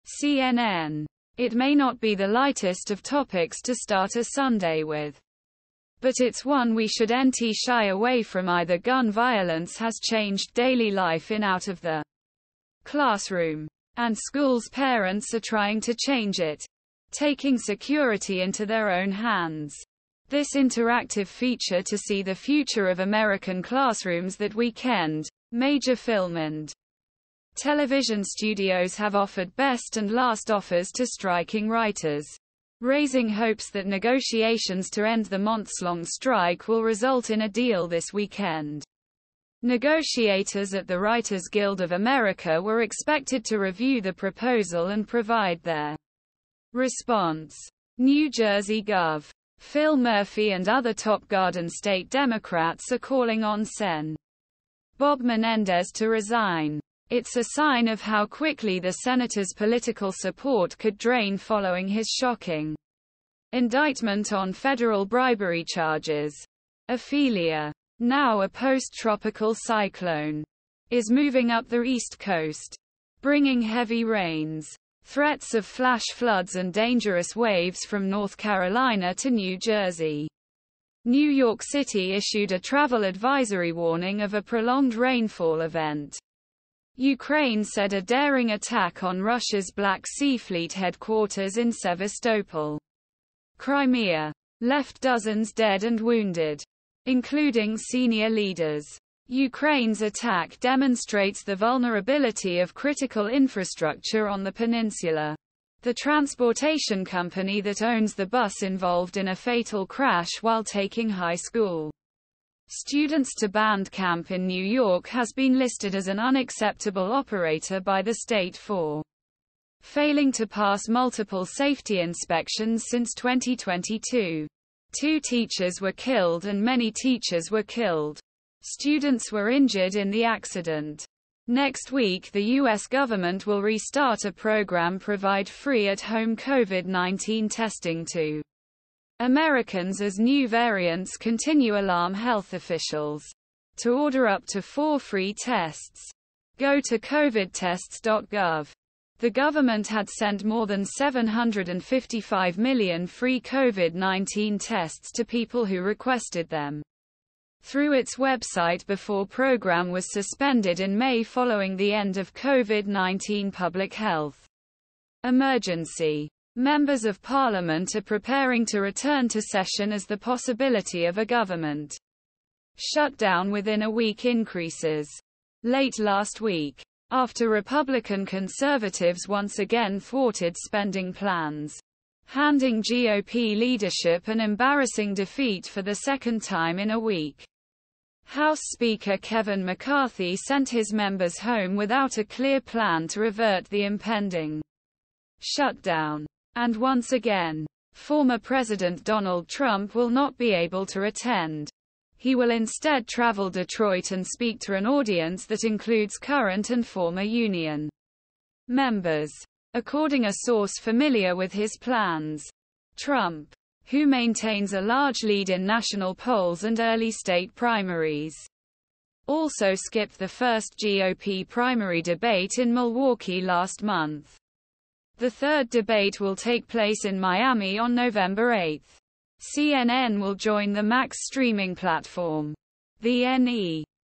CNN. It may not be the lightest of topics to start a Sunday with, but it's one we shouldn't shy away from. Either gun violence has changed daily life in out of the classroom, and schools' parents are trying to change it, taking security into their own hands. This interactive feature to see the future of American classrooms that weekend, major film and television studios have offered best and last offers to striking writers, raising hopes that negotiations to end the months-long strike will result in a deal this weekend. Negotiators at the Writers Guild of America were expected to review the proposal and provide their response. New Jersey Gov. Phil Murphy and other top Garden State Democrats are calling on Sen. Bob Menendez to resign. It's a sign of how quickly the senator's political support could drain following his shocking indictment on federal bribery charges. Ophelia, now a post-tropical cyclone, is moving up the East Coast, bringing heavy rains, threats of flash floods and dangerous waves from North Carolina to New Jersey. New York City issued a travel advisory warning of a prolonged rainfall event. Ukraine said a daring attack on Russia's Black Sea Fleet headquarters in Sevastopol, Crimea, left dozens dead and wounded, including senior leaders. Ukraine's attack demonstrates the vulnerability of critical infrastructure on the peninsula. The transportation company that owns the bus involved in a fatal crash while taking high school students to band camp in New York has been listed as an unacceptable operator by the state for failing to pass multiple safety inspections since 2022. 2 teachers were killed and many teachers were killed. Students were injured in the accident. Next week, the U.S. government will restart a program provide free at-home COVID-19 testing to Americans as new variants continue alarm health officials. To order up to 4 free tests, go to covidtests.gov. The government had sent more than 755 million free COVID-19 tests to people who requested them through its website before program was suspended in May following the end of COVID-19 public health emergency. Members of Parliament are preparing to return to session as the possibility of a government shutdown within a week increases. Late last week, after Republican conservatives once again thwarted spending plans, handing GOP leadership an embarrassing defeat for the second time in a week. House Speaker Kevin McCarthy sent his members home without a clear plan to revert the impending shutdown. And once again, former President Donald Trump will not be able to attend. He will instead travel Detroit and speak to an audience that includes current and former union members, according a source familiar with his plans. Trump, who maintains a large lead in national polls and early state primaries, also skipped the first GOP primary debate in Milwaukee last month. The third debate will take place in Miami on November 8. CNN will join the Max streaming platform. The NE